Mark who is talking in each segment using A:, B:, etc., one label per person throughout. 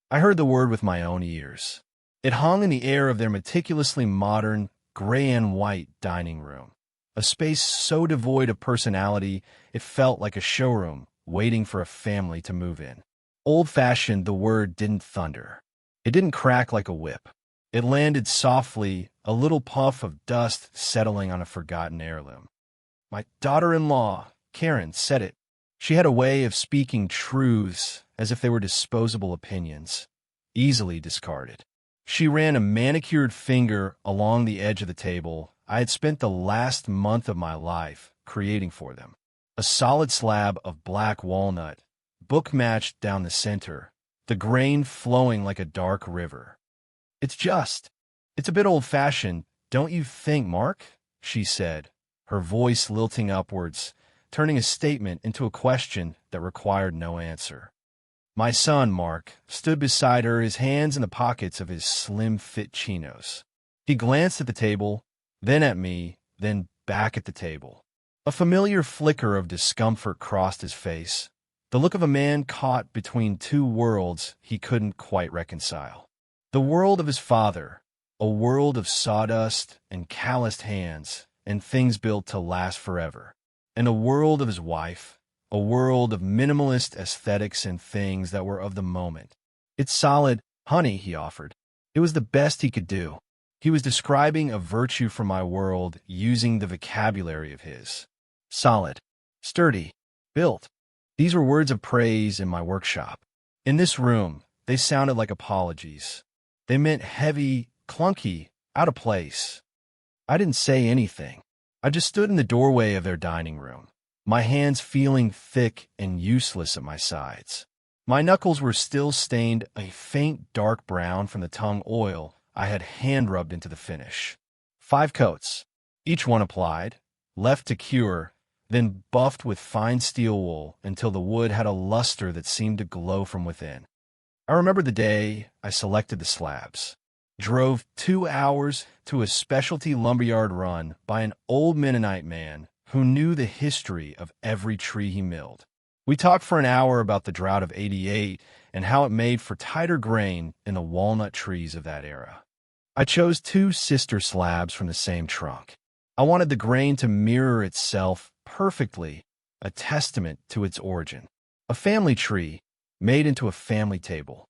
A: I heard the word with my own ears. It hung in the air of their meticulously modern, gray and white dining room, a space so devoid of personality it felt like a showroom waiting for a family to move in. Old-fashioned, the word didn't thunder. It didn't crack like a whip. It landed softly, a little puff of dust settling on a forgotten heirloom. My daughter-in-law, Karen, said it. She had a way of speaking truths as if they were disposable opinions, easily discarded. She ran a manicured finger along the edge of the table I had spent the last month of my life creating for them. A solid slab of black walnut, book-matched down the center, the grain flowing like a dark river. It's a bit old-fashioned, don't you think, Mark? She said, her voice lilting upwards, turning a statement into a question that required no answer. My son, Mark, stood beside her, his hands in the pockets of his slim-fit chinos. He glanced at the table, then at me, then back at the table. A familiar flicker of discomfort crossed his face, the look of a man caught between two worlds he couldn't quite reconcile. The world of his father, a world of sawdust and calloused hands and things built to last forever, and a world of his wife, a world of minimalist aesthetics and things that were of the moment. It's solid, honey, he offered. It was the best he could do. He was describing a virtue from my world using the vocabulary of his. Solid, sturdy, built. These were words of praise in my workshop. In this room, they sounded like apologies. They meant heavy, clunky, out of place. I didn't say anything. I just stood in the doorway of their dining room, my hands feeling thick and useless at my sides. My knuckles were still stained a faint dark brown from the tung oil I had hand-rubbed into the finish. 5 coats, each one applied, left to cure, then buffed with fine steel wool until the wood had a luster that seemed to glow from within. I remember the day I selected the slabs. Drove 2 hours to a specialty lumberyard run by an old Mennonite man who knew the history of every tree he milled. We talked for an hour about the drought of '88 and how it made for tighter grain in the walnut trees of that era. I chose 2 sister slabs from the same trunk. I wanted the grain to mirror itself perfectly, a testament to its origin. A family tree made into a family table.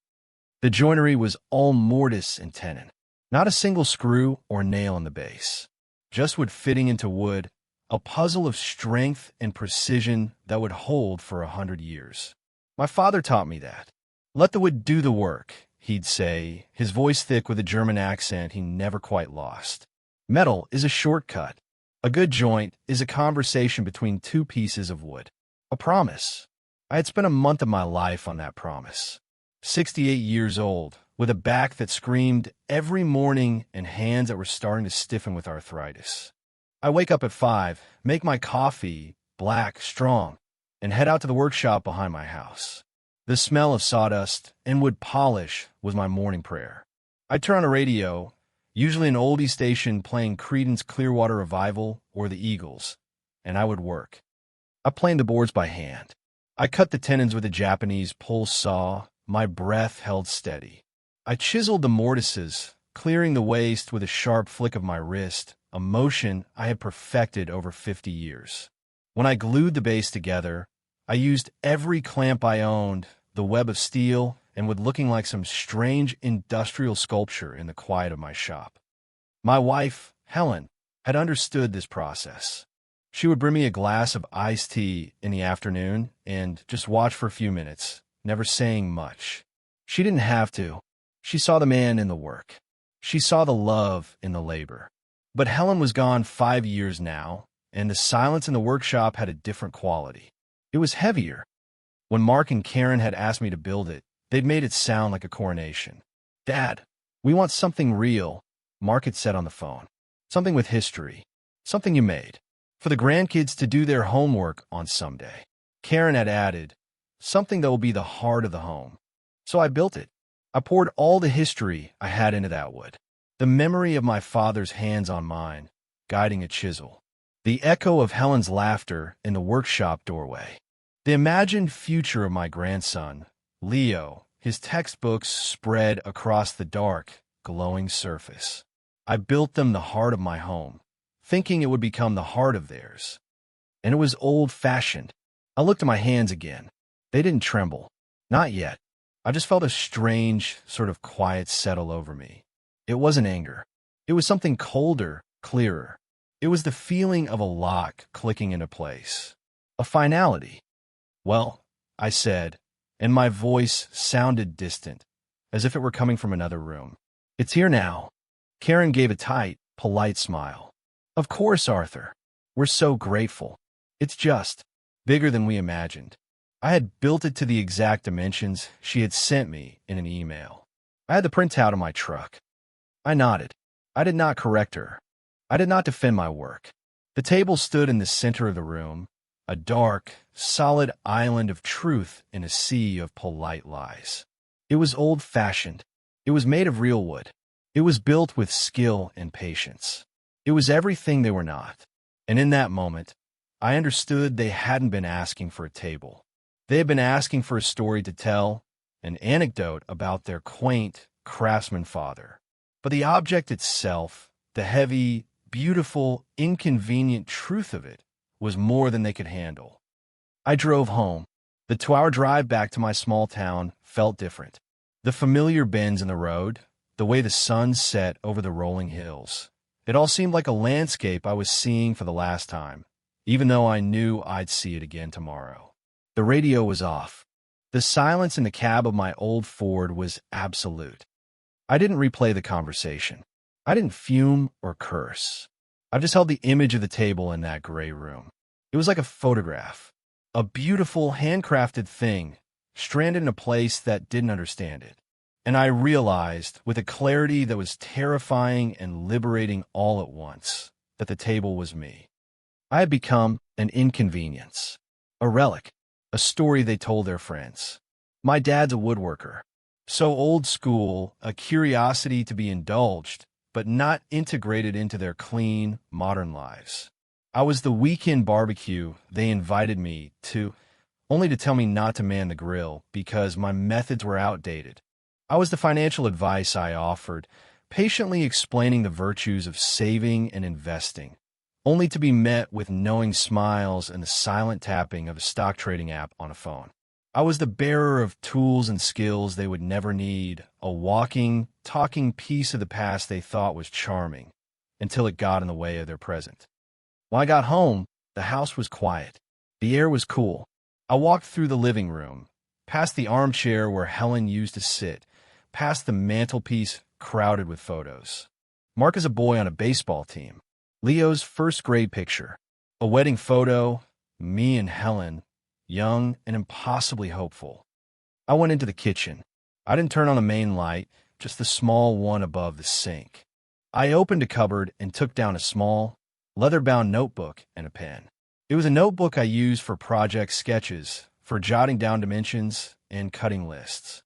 A: The joinery was all mortise and tenon, not a single screw or nail in the base. Just wood fitting into wood, a puzzle of strength and precision that would hold for 100 years. My father taught me that. Let the wood do the work, he'd say, his voice thick with a German accent he never quite lost. Metal is a shortcut. A good joint is a conversation between 2 pieces of wood. A promise. I had spent a month of my life on that promise. 68 years old, with a back that screamed every morning and hands that were starting to stiffen with arthritis. I wake up at 5, make my coffee, black, strong, and head out to the workshop behind my house. The smell of sawdust and wood polish was my morning prayer. I'd turn on a radio, usually an oldie station playing Creedence Clearwater Revival or the Eagles, and I would work. I planed the boards by hand. I cut the tenons with a Japanese pulse saw, my breath held steady. I chiseled the mortises, clearing the waste with a sharp flick of my wrist, a motion I had perfected over 50 years. When I glued the base together, I used every clamp I owned, the web of steel, and with looking like some strange industrial sculpture in the quiet of my shop. My wife, Helen, had understood this process. She would bring me a glass of iced tea in the afternoon and just watch for a few minutes, never saying much. She didn't have to. She saw the man in the work. She saw the love in the labor. But Helen was gone 5 years now, and the silence in the workshop had a different quality. It was heavier. When Mark and Karen had asked me to build it, they'd made it sound like a coronation. "Dad, we want something real," Mark had said on the phone. "Something with history. Something you made. For the grandkids to do their homework on someday." Karen had added, "Something that will be the heart of the home." So I built it. I poured all the history I had into that wood. The memory of my father's hands on mine, guiding a chisel. The echo of Helen's laughter in the workshop doorway. The imagined future of my grandson, Leo, his textbooks spread across the dark, glowing surface. I built them the heart of my home, thinking it would become the heart of theirs. And it was old-fashioned. I looked at my hands again. They didn't tremble. Not yet. I just felt a strange, sort of quiet settle over me. It wasn't anger. It was something colder, clearer. It was the feeling of a lock clicking into place. A finality. "Well," I said, and my voice sounded distant, as if it were coming from another room. "It's here now." Karen gave a tight, polite smile. "Of course, Arthur. We're so grateful. It's just bigger than we imagined." I had built it to the exact dimensions she had sent me in an email. I had the printout in my truck. I nodded. I did not correct her. I did not defend my work. The table stood in the center of the room, a dark, solid island of truth in a sea of polite lies. It was old-fashioned. It was made of real wood. It was built with skill and patience. It was everything they were not. And in that moment, I understood they hadn't been asking for a table. They had been asking for a story to tell, an anecdote about their quaint craftsman father. But the object itself, the heavy, beautiful, inconvenient truth of it, was more than they could handle. I drove home. The 2-hour drive back to my small town felt different. The familiar bends in the road, the way the sun set over the rolling hills. It all seemed like a landscape I was seeing for the last time, even though I knew I'd see it again tomorrow. The radio was off. The silence in the cab of my old Ford was absolute. I didn't replay the conversation. I didn't fume or curse. I just held the image of the table in that gray room. It was like a photograph, a beautiful, handcrafted thing, stranded in a place that didn't understand it. And I realized, with a clarity that was terrifying and liberating all at once, that the table was me. I had become an inconvenience, a relic, a story they told their friends. My dad's a woodworker. So old school, a curiosity to be indulged, but not integrated into their clean, modern lives. I was the weekend barbecue they invited me to, only to tell me not to man the grill because my methods were outdated. I was the financial advice I offered, patiently explaining the virtues of saving and investing, only to be met with knowing smiles and the silent tapping of a stock trading app on a phone. I was the bearer of tools and skills they would never need, a walking, talking piece of the past they thought was charming, until it got in the way of their present. When I got home, the house was quiet. The air was cool. I walked through the living room, past the armchair where Helen used to sit, past the mantelpiece crowded with photos. Mark is a boy on a baseball team. Leo's first grade picture. A wedding photo, me and Helen, young and impossibly hopeful. I went into the kitchen. I didn't turn on the main light, just the small one above the sink. I opened a cupboard and took down a small, leather-bound notebook and a pen. It was a notebook I used for project sketches, for jotting down dimensions and cutting lists.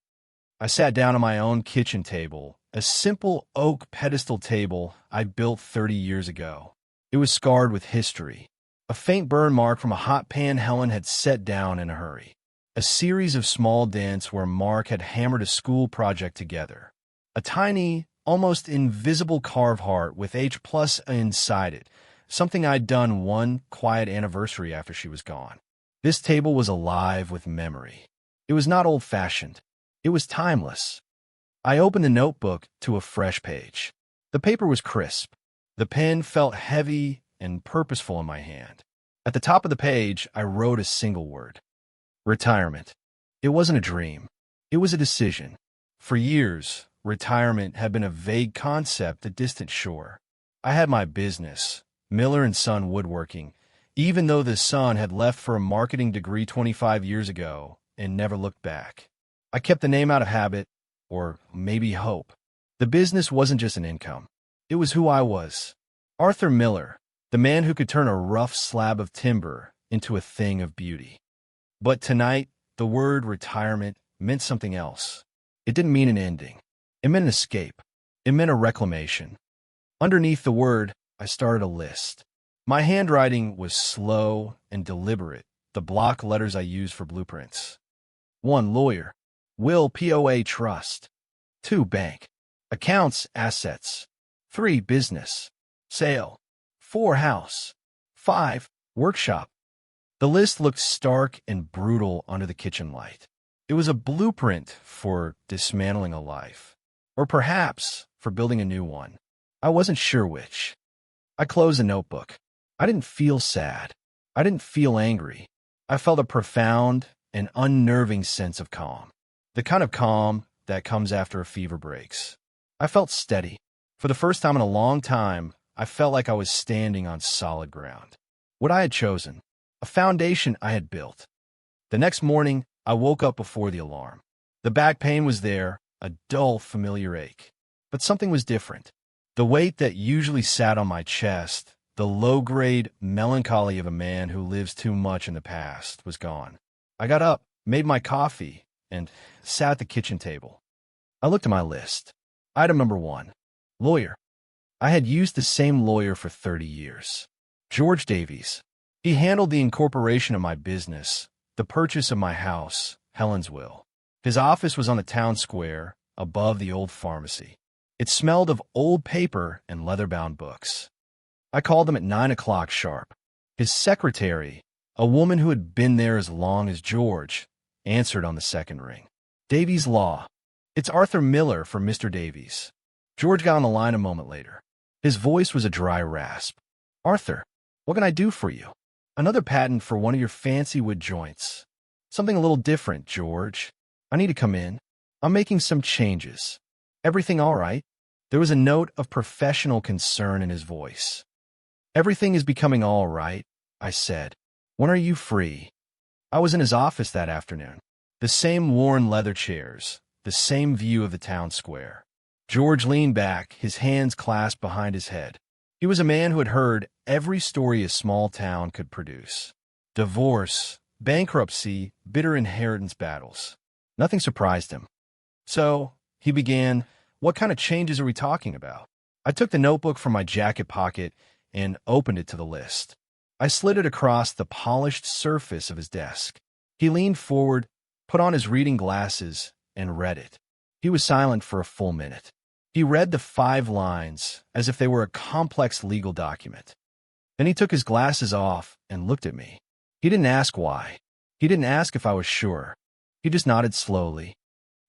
A: I sat down on my own kitchen table, a simple oak pedestal table I built 30 years ago. It was scarred with history, a faint burn mark from a hot pan Helen had set down in a hurry, a series of small dents where Mark had hammered a school project together, a tiny, almost invisible carved heart with H+ inside it, something I'd done one quiet anniversary after she was gone. This table was alive with memory. It was not old-fashioned. It was timeless. I opened the notebook to a fresh page. The paper was crisp. The pen felt heavy and purposeful in my hand. At the top of the page, I wrote a single word. Retirement. It wasn't a dream. It was a decision. For years, retirement had been a vague concept, a distant shore. I had my business, Miller and Son Woodworking, even though the son had left for a marketing degree 25 years ago and never looked back. I kept the name out of habit, or maybe hope. The business wasn't just an income. It was who I was. Arthur Miller, the man who could turn a rough slab of timber into a thing of beauty. But tonight, the word retirement meant something else. It didn't mean an ending. It meant an escape. It meant a reclamation. Underneath the word, I started a list. My handwriting was slow and deliberate, the block letters I used for blueprints. 1. Lawyer. Will, POA, trust. 2. Bank. Accounts, assets. 3. Business. Sale. 4. House. 5. Workshop. The list looked stark and brutal under the kitchen light. It was a blueprint for dismantling a life, or perhaps for building a new one. I wasn't sure which. I closed the notebook. I didn't feel sad. I didn't feel angry. I felt a profound and unnerving sense of calm. The kind of calm that comes after a fever breaks. I felt steady. For the first time in a long time, I felt like I was standing on solid ground. What I had chosen, a foundation I had built. The next morning, I woke up before the alarm. The back pain was there, a dull, familiar ache. But something was different. The weight that usually sat on my chest, the low-grade melancholy of a man who lives too much in the past, was gone. I got up, made my coffee, and sat at the kitchen table. I looked at my list. Item number 1, lawyer. I had used the same lawyer for 30 years. George Davies. He handled the incorporation of my business, the purchase of my house, Helen's will. His office was on the town square, above the old pharmacy. It smelled of old paper and leather-bound books. I called him at 9 o'clock sharp. His secretary, a woman who had been there as long as George, answered on the second ring. Davies Law. It's Arthur Miller for Mr. Davies. George got on the line a moment later. His voice was a dry rasp. Arthur, what can I do for you? Another patent for one of your fancy wood joints. Something a little different, George. I need to come in. I'm making some changes. Everything all right? There was a note of professional concern in his voice. Everything is becoming all right, I said. When are you free? I was in his office that afternoon. The same worn leather chairs, the same view of the town square. George leaned back, his hands clasped behind his head. He was a man who had heard every story a small town could produce. Divorce, bankruptcy, bitter inheritance battles. Nothing surprised him. So, he began, what kind of changes are we talking about? I took the notebook from my jacket pocket and opened it to the list. I slid it across the polished surface of his desk. He leaned forward, put on his reading glasses, and read it. He was silent for a full minute. He read the 5 lines as if they were a complex legal document. Then he took his glasses off and looked at me. He didn't ask why. He didn't ask if I was sure. He just nodded slowly.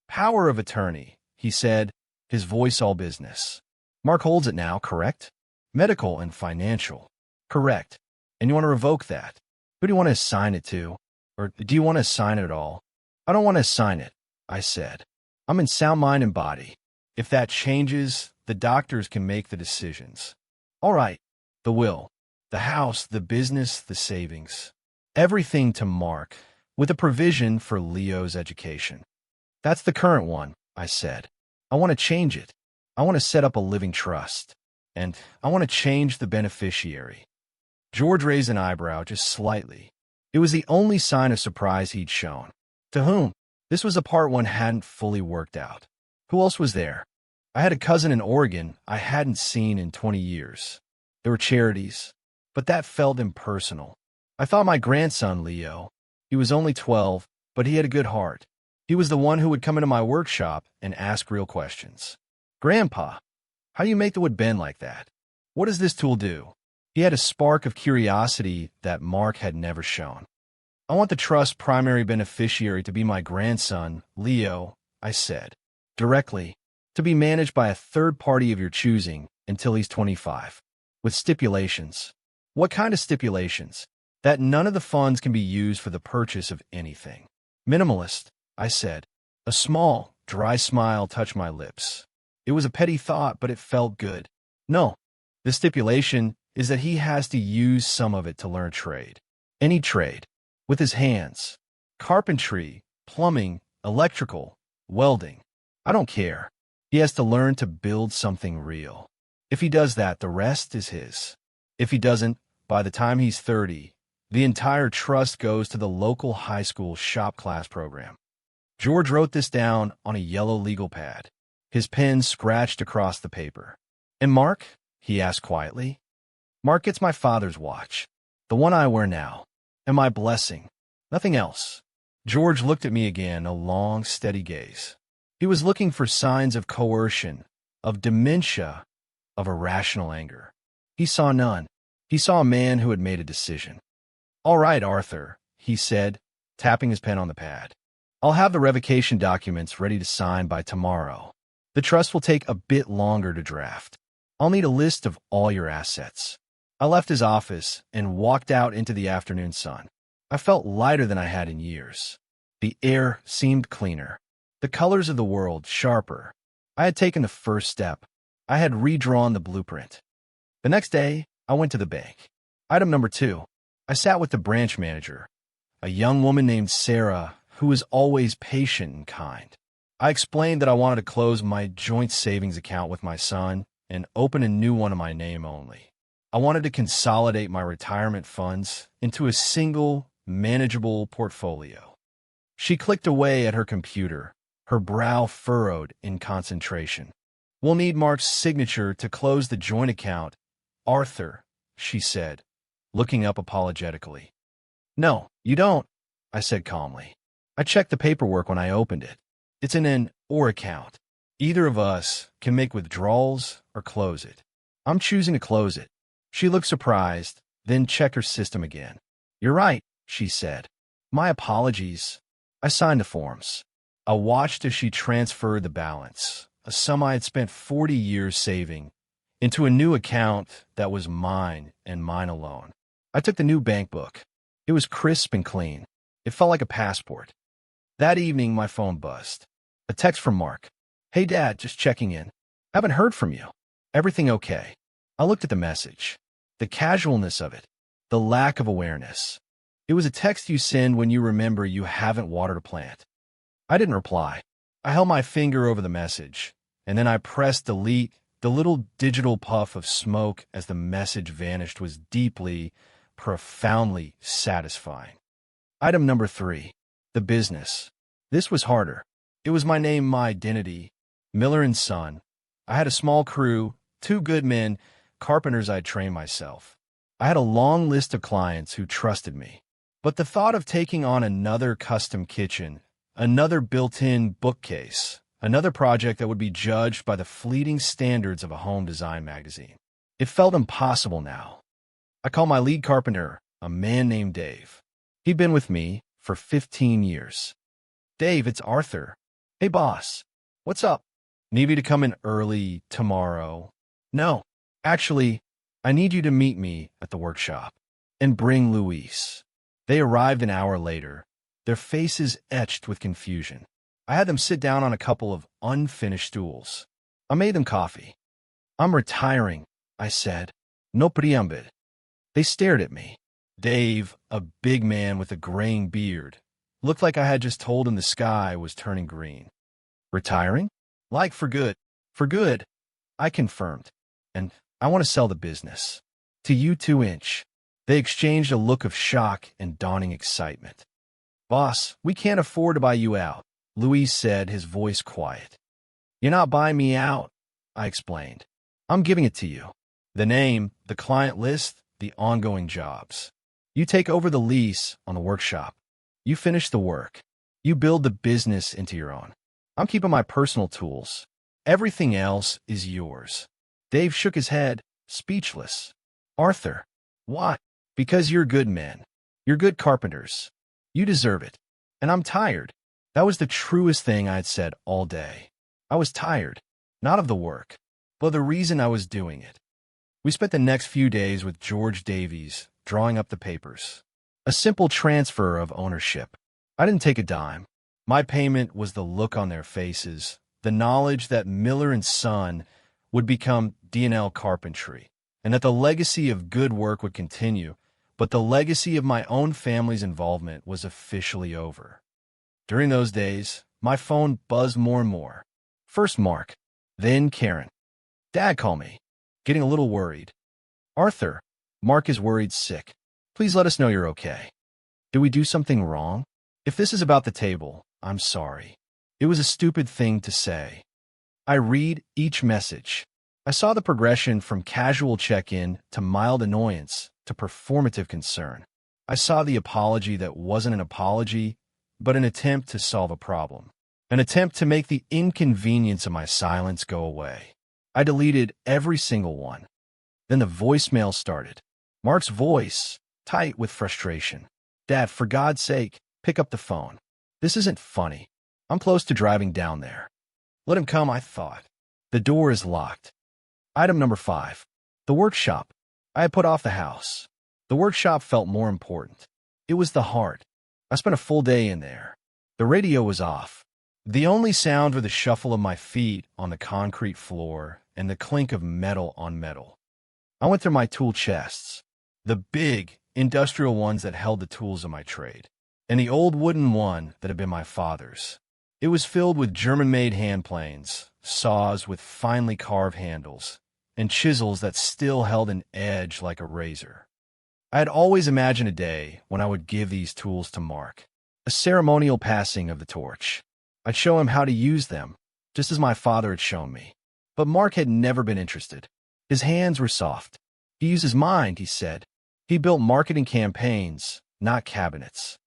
A: Power of attorney, he said, his voice all business. Mark holds it now, correct? Medical and financial. Correct. And you want to revoke that? Who do you want to assign it to? Or do you want to assign it at all? I don't want to assign it, I said. I'm in sound mind and body. If that changes, the doctors can make the decisions. All right, the will, the house, the business, the savings. Everything to Mark, with a provision for Leo's education. That's the current one, I said. I want to change it. I want to set up a living trust. And I want to change the beneficiary. George raised an eyebrow just slightly. It was the only sign of surprise he'd shown. To whom? This was the part one hadn't fully worked out. Who else was there? I had a cousin in Oregon I hadn't seen in 20 years. There were charities, but that felt impersonal. I thought my grandson, Leo. He was only 12, but he had a good heart. He was the one who would come into my workshop and ask real questions. Grandpa, how do you make the wood bend like that? What does this tool do? He had a spark of curiosity that Mark had never shown. I want the trust's primary beneficiary to be my grandson, Leo, I said, directly, to be managed by a third party of your choosing until he's 25, with stipulations. What kind of stipulations? That none of the funds can be used for the purchase of anything. Minimalist, I said. A small, dry smile touched my lips. It was a petty thought, but it felt good. No, the stipulation is that he has to use some of it to learn trade. Any trade. With his hands. Carpentry, plumbing, electrical, welding. I don't care. He has to learn to build something real. If he does that, the rest is his. If he doesn't, by the time he's 30, the entire trust goes to the local high school shop class program. George wrote this down on a yellow legal pad. His pen scratched across the paper. And Mark? He asked quietly. Mark gets my father's watch, the one I wear now, and my blessing. Nothing else. George looked at me again, a long, steady gaze. He was looking for signs of coercion, of dementia, of irrational anger. He saw none. He saw a man who had made a decision. "All right, Arthur," he said, tapping his pen on the pad. "I'll have the revocation documents ready to sign by tomorrow. The trust will take a bit longer to draft. I'll need a list of all your assets." I left his office and walked out into the afternoon sun. I felt lighter than I had in years. The air seemed cleaner. The colors of the world sharper. I had taken the first step. I had redrawn the blueprint. The next day, I went to the bank. Item number 2. I sat with the branch manager, a young woman named Sarah, who was always patient and kind. I explained that I wanted to close my joint savings account with my son and open a new one in my name only. I wanted to consolidate my retirement funds into a single, manageable portfolio. She clicked away at her computer, her brow furrowed in concentration. "We'll need Mark's signature to close the joint account, Arthur," she said, looking up apologetically. "No, you don't," I said calmly. "I checked the paperwork when I opened it. It's in an or account. Either of us can make withdrawals or close it. I'm choosing to close it." She looked surprised, then checked her system again. "You're right," she said. "My apologies." I signed the forms. I watched as she transferred the balance, a sum I had spent 40 years saving, into a new account that was mine and mine alone. I took the new bank book. It was crisp and clean. It felt like a passport. That evening, my phone buzzed. A text from Mark. "Hey, Dad, just checking in. Haven't heard from you. Everything okay?" I looked at the message. The casualness of it. The lack of awareness. It was a text you send when you remember you haven't watered a plant. I didn't reply. I held my finger over the message, and then I pressed delete. The little digital puff of smoke as the message vanished was deeply, profoundly satisfying. Item number 3. The business. This was harder. It was my name, my identity. Miller and Son. I had a small crew, 2 good men, carpenters I'd trained myself. I had a long list of clients who trusted me. But the thought of taking on another custom kitchen, another built-in bookcase, another project that would be judged by the fleeting standards of a home design magazine, it felt impossible now. I called my lead carpenter, a man named Dave. He'd been with me for 15 years. "Dave, it's Arthur." "Hey, boss. What's up? Need me to come in early tomorrow?" "No. Actually, I need you to meet me at the workshop. And bring Luis." They arrived an hour later, their faces etched with confusion. I had them sit down on a couple of unfinished stools. I made them coffee. "I'm retiring," I said. "No preambit." They stared at me. Dave, a big man with a graying beard, looked like I had just told him the sky was turning green. "Retiring?" "Like for good." "For good," I confirmed. "And I want to sell the business. To you 2-inch. They exchanged a look of shock and dawning excitement. "Boss, we can't afford to buy you out," Luis said, his voice quiet. "You're not buying me out," I explained. "I'm giving it to you. The name, the client list, the ongoing jobs. You take over the lease on the workshop. You finish the work. You build the business into your own. I'm keeping my personal tools. Everything else is yours." Dave shook his head, speechless. "Arthur, why?" "Because you're good men. You're good carpenters. You deserve it. And I'm tired." That was the truest thing I had said all day. I was tired, not of the work, but of the reason I was doing it. We spent the next few days with George Davies, drawing up the papers. A simple transfer of ownership. I didn't take a dime. My payment was the look on their faces, the knowledge that Miller and Son would become D&L Carpentry, and that the legacy of good work would continue, but the legacy of my own family's involvement was officially over. During those days, my phone buzzed more and more. First Mark, then Karen. Dad called me, getting a little worried. "Arthur, Mark is worried sick. Please let us know you're okay." Did we do something wrong? If this is about the table, I'm sorry. It was a stupid thing to say. I read each message. I saw the progression from casual check-in to mild annoyance to performative concern. I saw the apology that wasn't an apology, but an attempt to solve a problem. An attempt to make the inconvenience of my silence go away. I deleted every single one. Then the voicemail started. Mark's voice, tight with frustration. "Dad, for God's sake, pick up the phone. This isn't funny. I'm close to driving down there." Let him come, I thought. The door is locked. Item number 5. The workshop. I had put off the house. The workshop felt more important. It was the heart. I spent a full day in there. The radio was off. The only sound were the shuffle of my feet on the concrete floor and the clink of metal on metal. I went through my tool chests, the big, industrial ones that held the tools of my trade, and the old wooden one that had been my father's. It was filled with German-made hand planes, saws with finely carved handles, and chisels that still held an edge like a razor. I had always imagined a day when I would give these tools to Mark, a ceremonial passing of the torch. I'd show him how to use them, just as my father had shown me. But Mark had never been interested. His hands were soft. He used his mind, he said. He built marketing campaigns, not cabinets.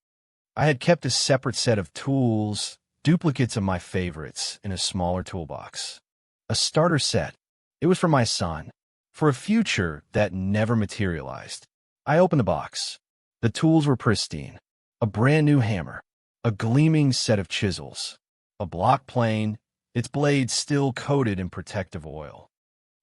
A: I had kept a separate set of tools, duplicates of my favorites, in a smaller toolbox. A starter set. It was for my son, for a future that never materialized. I opened the box. The tools were pristine. A brand new hammer. A gleaming set of chisels. A block plane, its blades still coated in protective oil.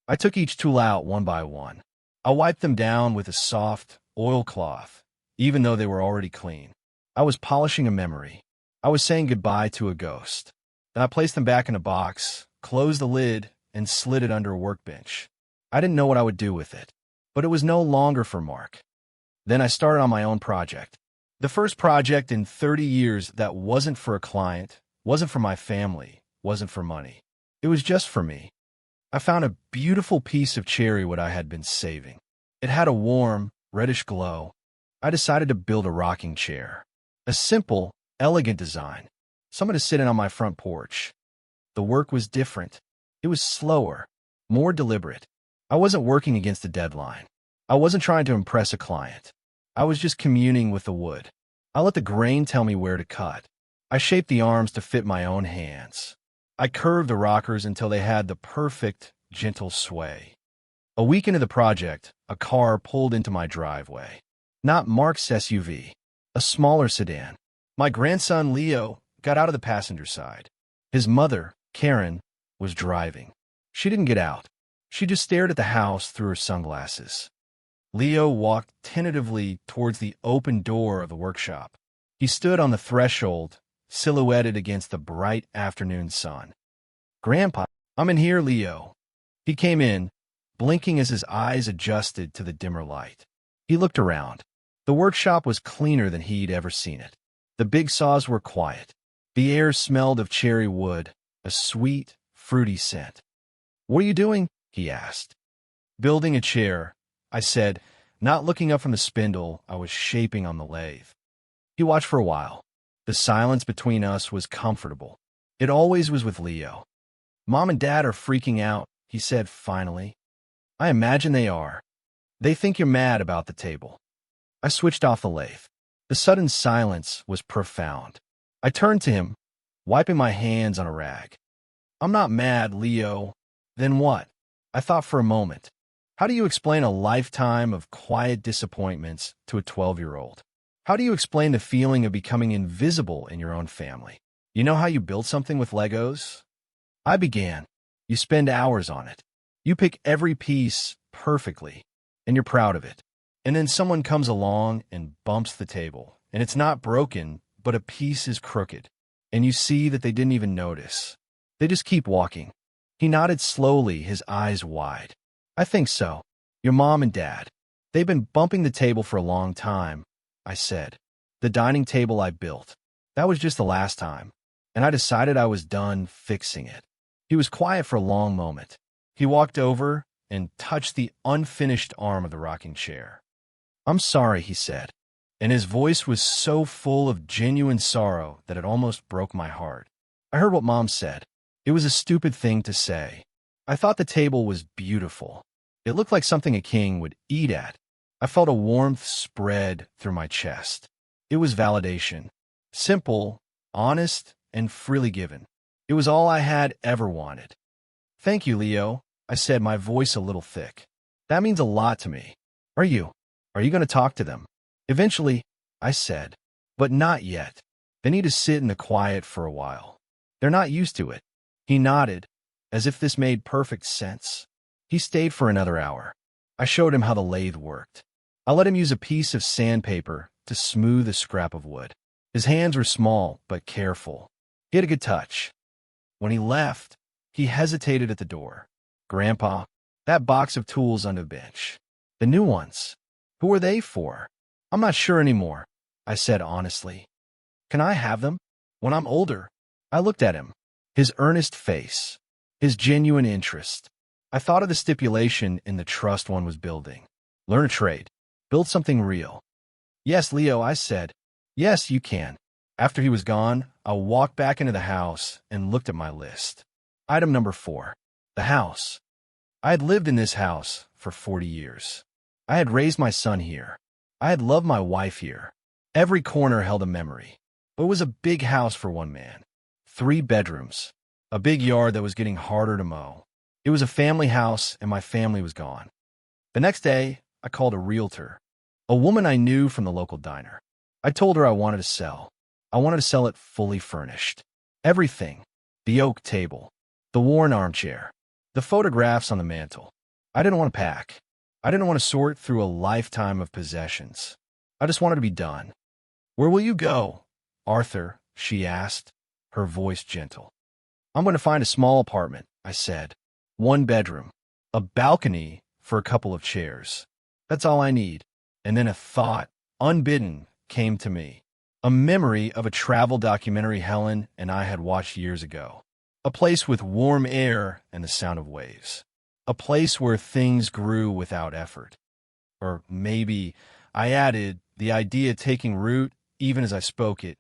A: I took each tool out one by one. I wiped them down with a soft oilcloth, even though they were already clean. I was polishing a memory. I was saying goodbye to a ghost. Then I placed them back in a box, closed the lid, and slid it under a workbench. I didn't know what I would do with it, but it was no longer for Mark. Then I started on my own project. The first project in 30 years that wasn't for a client, wasn't for my family, wasn't for money. It was just for me. I found a beautiful piece of cherry wood I had been saving. It had a warm, reddish glow. I decided to build a rocking chair. A simple, elegant design. Someone to sit in on my front porch. The work was different. It was slower, more deliberate. I wasn't working against a deadline. I wasn't trying to impress a client. I was just communing with the wood. I let the grain tell me where to cut. I shaped the arms to fit my own hands. I curved the rockers until they had the perfect, gentle sway. A week into the project, a car pulled into my driveway. Not Mark's SUV, a smaller sedan. My grandson, Leo, got out of the passenger side. His mother, Karen, was driving. She didn't get out. She just stared at the house through her sunglasses. Leo walked tentatively towards the open door of the workshop. He stood on the threshold, silhouetted against the bright afternoon sun. "Grandpa, I'm in here, Leo." He came in, blinking as his eyes adjusted to the dimmer light. He looked around. The workshop was cleaner than he'd ever seen it. The big saws were quiet. The air smelled of cherry wood, a sweet, fruity scent. "What are you doing?" he asked. "Building a chair," I said, not looking up from the spindle I was shaping on the lathe. He watched for a while. The silence between us was comfortable. It always was with Leo. "Mom and Dad are freaking out," he said finally. "I imagine they are. They think you're mad about the table." I switched off the lathe. The sudden silence was profound. I turned to him, wiping my hands on a rag. "I'm not mad, Leo." "Then what?" I thought for a moment. How do you explain a lifetime of quiet disappointments to a 12-year-old? How do you explain the feeling of becoming invisible in your own family? You know how you build something with Legos? I began. You spend hours on it. You pick every piece perfectly, and you're proud of it. And then someone comes along and bumps the table, and it's not broken, but a piece is crooked, and you see that they didn't even notice. They just keep walking. He nodded slowly, his eyes wide. "I think so. Your mom and dad. They've been bumping the table for a long time," I said. "The dining table I built. That was just the last time, and I decided I was done fixing it." He was quiet for a long moment. He walked over and touched the unfinished arm of the rocking chair. "I'm sorry," he said, and his voice was so full of genuine sorrow that it almost broke my heart. I heard what Mom said. It was a stupid thing to say. I thought the table was beautiful. It looked like something a king would eat at. I felt a warmth spread through my chest. It was validation. Simple, honest, and freely given. It was all I had ever wanted. Thank you, Leo, I said, my voice a little thick. That means a lot to me. Are you? Are you going to talk to them? Eventually, I said. But not yet. They need to sit in the quiet for a while. They're not used to it. He nodded, as if this made perfect sense. He stayed for another hour. I showed him how the lathe worked. I let him use a piece of sandpaper to smooth a scrap of wood. His hands were small but careful. He had a good touch. When he left, he hesitated at the door. Grandpa, that box of tools under the bench. The new ones. Who are they for? I'm not sure anymore, I said honestly. Can I have them? When I'm older. I looked at him. His earnest face. His genuine interest. I thought of the stipulation in the trust one was building. Learn a trade. Build something real. Yes, Leo, I said. Yes, you can. After he was gone, I walked back into the house and looked at my list. Item number 4. The house. I had lived in this house for 40 years. I had raised my son here. I had loved my wife here. Every corner held a memory. But it was a big house for one man. 3 bedrooms. A big yard that was getting harder to mow. It was a family house, and my family was gone. The next day, I called a realtor, a woman I knew from the local diner. I told her I wanted to sell. I wanted to sell it fully furnished. Everything. The oak table. The worn armchair. The photographs on the mantel. I didn't want to pack. I didn't want to sort through a lifetime of possessions. I just wanted to be done. Where will you go, Arthur? She asked, her voice gentle. I'm going to find a small apartment, I said. 1 bedroom. A balcony for a couple of chairs. That's all I need. And then a thought, unbidden, came to me. A memory of a travel documentary Helen and I had watched years ago. A place with warm air and the sound of waves. A place where things grew without effort. Or maybe, I added, the idea taking root even as I spoke it.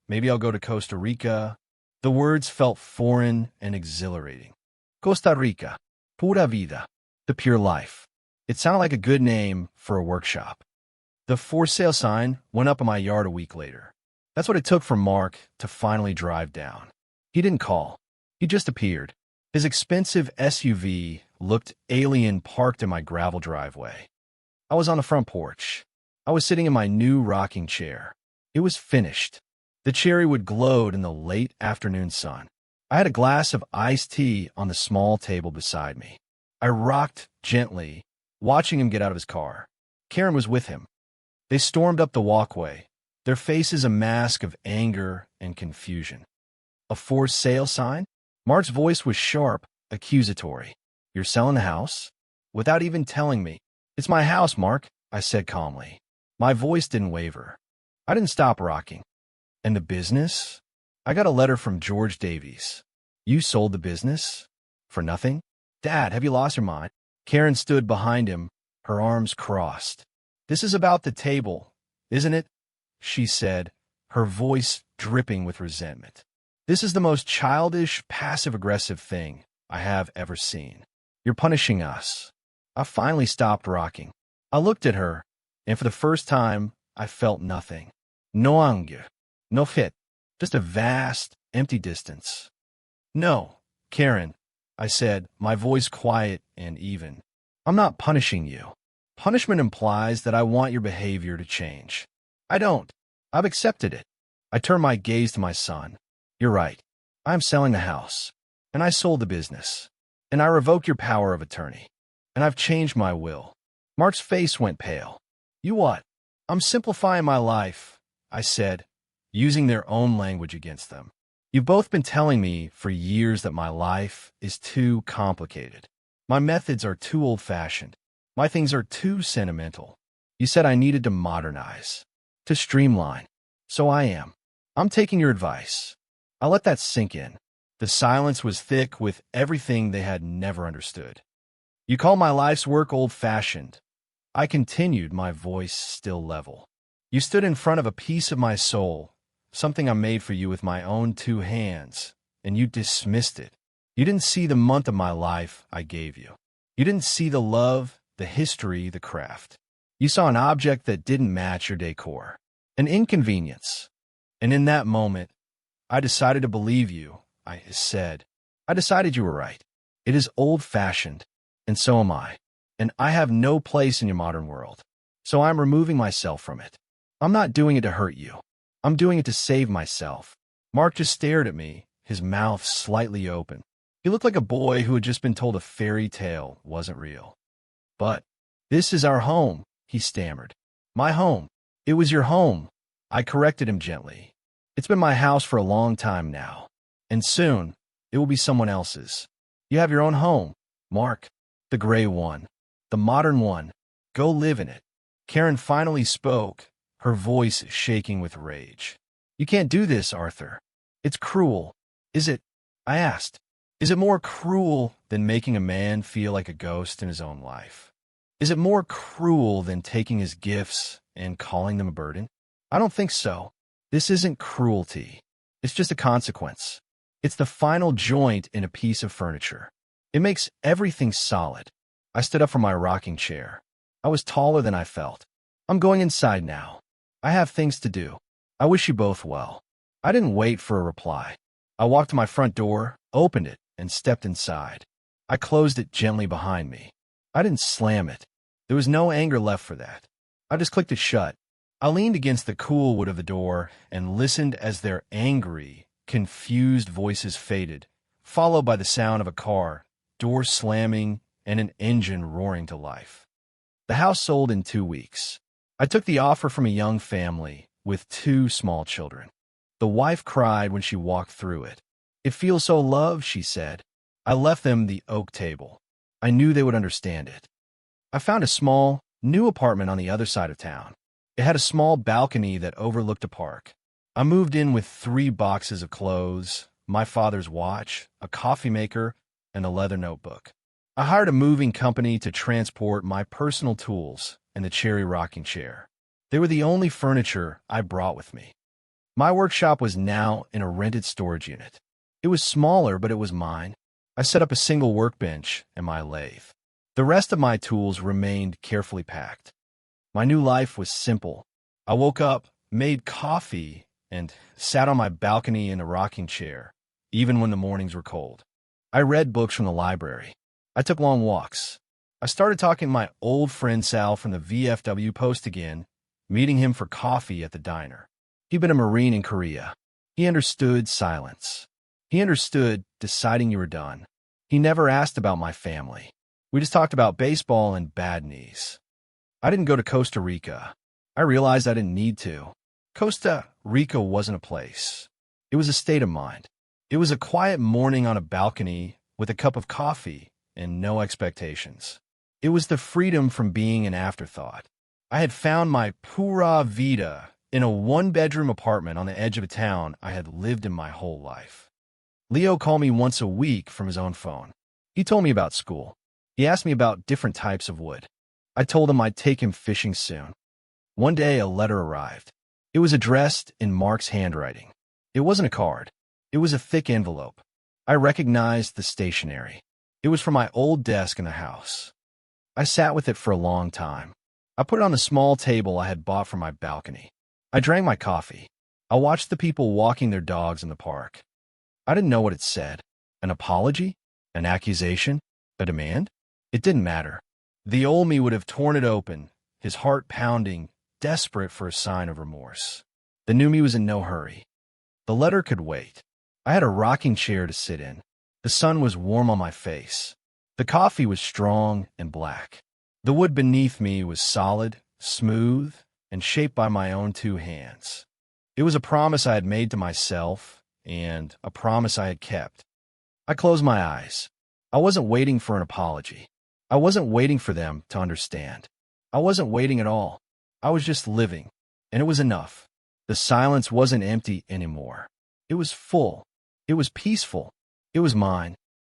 A: Maybe I'll go to Costa Rica. The words felt foreign and exhilarating. Costa Rica. Pura vida. The pure life. It sounded like a good name for a workshop. The for sale sign went up in my yard a week later. That's what it took for Mark to finally drive down. He didn't call. He just appeared. His expensive SUV looked alien parked in my gravel driveway. I was on the front porch. I was sitting in my new rocking chair. It was finished. The cherry wood glowed in the late afternoon sun. I had a glass of iced tea on the small table beside me. I rocked gently, watching him get out of his car. Karen was with him. They stormed up the walkway, their faces a mask of anger and confusion. A for sale sign? Mark's voice was sharp, accusatory. You're selling the house? Without even telling me. It's my house, Mark, I said calmly. My voice didn't waver. I didn't stop rocking. And the business? I got a letter from George Davies. You sold the business? For nothing? Dad, have you lost your mind? Karen stood behind him, her arms crossed. This is about the table, isn't it? She said, her voice dripping with resentment. This is the most childish, passive-aggressive thing I have ever seen. You're punishing us. I finally stopped rocking. I looked at her, and for the first time, I felt nothing. No anger, no fit, just a vast, empty distance. No, Karen, I said, my voice quiet and even. I'm not punishing you. Punishment implies that I want your behavior to change. I don't. I've accepted it. I turned my gaze to my son. You're right. I'm selling the house. And I sold the business. And I revoke your power of attorney. And I've changed my will. Mark's face went pale. You what? I'm simplifying my life, I said, using their own language against them. You've both been telling me for years that my life is too complicated. My methods are too old-fashioned. My things are too sentimental. You said I needed to modernize, to streamline. So I am. I'm taking your advice. I let that sink in. The silence was thick with everything they had never understood. You call my life's work old-fashioned. I continued, my voice still level. You stood in front of a piece of my soul, something I made for you with my own 2 hands, and you dismissed it. You didn't see the month of my life I gave you. You didn't see the love, the history, the craft. You saw an object that didn't match your decor. An inconvenience. And in that moment, I decided to believe you, I said. I decided you were right. It is old-fashioned, and so am I. And I have no place in your modern world. So I'm removing myself from it. I'm not doing it to hurt you. I'm doing it to save myself. Mark just stared at me, his mouth slightly open. He looked like a boy who had just been told a fairy tale wasn't real. But this is our home, he stammered. My home. It was your home. I corrected him gently. It's been my house for a long time now. And soon, it will be someone else's. You have your own home, Mark. The gray one. The modern one. Go live in it. Karen finally spoke, her voice shaking with rage. You can't do this, Arthur. It's cruel. Is it? I asked. Is it more cruel than making a man feel like a ghost in his own life? Is it more cruel than taking his gifts and calling them a burden? I don't think so. This isn't cruelty. It's just a consequence. It's the final joint in a piece of furniture. It makes everything solid. I stood up from my rocking chair. I was taller than I felt. I'm going inside now. I have things to do. I wish you both well. I didn't wait for a reply. I walked to my front door, opened it, and stepped inside. I closed it gently behind me. I didn't slam it. There was no anger left for that. I just clicked it shut. I leaned against the cool wood of the door and listened as their angry, confused voices faded, followed by the sound of a car, door slamming, and an engine roaring to life. The house sold in 2 weeks. I took the offer from a young family with 2 small children. The wife cried when she walked through it. It feels so loved, she said. I left them the oak table. I knew they would understand it. I found a small, new apartment on the other side of town. It had a small balcony that overlooked a park. I moved in with 3 boxes of clothes, my father's watch, a coffee maker, and a leather notebook. I hired a moving company to transport my personal tools and the cherry rocking chair. They were the only furniture I brought with me. My workshop was now in a rented storage unit. It was smaller, but it was mine. I set up a single workbench and my lathe. The rest of my tools remained carefully packed. My new life was simple. I woke up, made coffee, and sat on my balcony in a rocking chair, even when the mornings were cold. I read books from the library. I took long walks. I started talking to my old friend Sal from the VFW Post again, meeting him for coffee at the diner. He'd been a Marine in Korea. He understood silence. He understood deciding you were done. He never asked about my family. We just talked about baseball and bad knees. I didn't go to Costa Rica. I realized I didn't need to. Costa Rica wasn't a place. It was a state of mind. It was a quiet morning on a balcony with a cup of coffee and no expectations. It was the freedom from being an afterthought. I had found my pura vida in a 1-bedroom apartment on the edge of a town I had lived in my whole life. Leo called me once a week from his own phone. He told me about school. He asked me about different types of wood. I told him I'd take him fishing soon. One day, a letter arrived. It was addressed in Mark's handwriting. It wasn't a card. It was a thick envelope. I recognized the stationery. It was from my old desk in the house. I sat with it for a long time. I put it on the small table I had bought from my balcony. I drank my coffee. I watched the people walking their dogs in the park. I didn't know what it said. An apology? An accusation? A demand? It didn't matter. The old me would have torn it open, his heart pounding, desperate for a sign of remorse. The new me was in no hurry. The letter could wait. I had a rocking chair to sit in. The sun was warm on my face. The coffee was strong and black. The wood beneath me was solid, smooth, and shaped by my own 2 hands. It was a promise I had made to myself, and a promise I had kept. I closed my eyes. I wasn't waiting for an apology. I wasn't waiting for them to understand. I wasn't waiting at all. I was just living, and it was enough. The silence wasn't empty anymore. It was full. It was peaceful. It was mine.